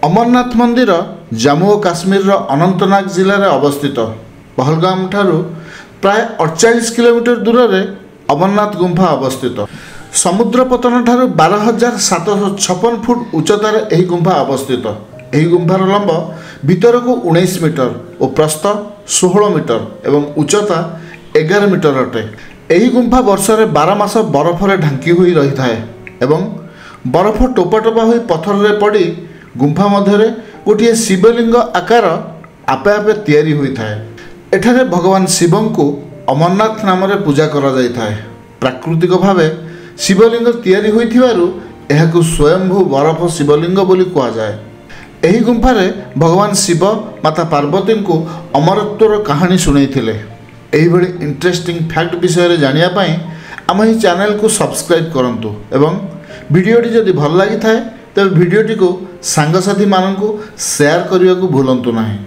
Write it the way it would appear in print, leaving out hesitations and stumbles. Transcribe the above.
अमरनाथ मंदिर जम्मू और काश्मीर अनंतनाग जिले में अवस्थित। पहलगाम ठारू प्राय 48 किलोमीटर दूर में अमरनाथ गुंफा अवस्थित। समुद्र पतन ठारू 12,756 फुट उच्चतार यह गुंफा अवस्थित। यह गुंफार लंब भीतर को 19 मीटर और प्रस्थ 16 मीटर एवं उच्चता 11 मीटर अटे। यही गुंफा वर्ष में 12 मास बरफ ढांकी हुई रही थाए एवं बरफ टोपा टोपा हुई पत्थर रे पड़ी गुंफा मध्य गोटे शिवलिंग आकार आपे आपे तैयारी हुई थाए। एठारे भगवान शिवं को अमरनाथ नाम रे पूजा करा जाय थाए। प्राकृतिक भावे शिवलिंग तैयारी हुई थिबारु एहाकु स्वयंभू बरफ शिवलिंग बोली कहा जाए। एही गुंफा रे भगवान शिव माता पार्वती को अमरत्वर कहानी शुणैथिले। एही भली इंटरेस्टिंग फैक्ट विषय जानिया पई आम ही चैनल को सब्सक्राइब करंतु एवं वीडियोटी जदि भल लागि थाए तबे वीडियोटी को सांगसाथी माननकु शेयर करने को भूलंतु नहीं।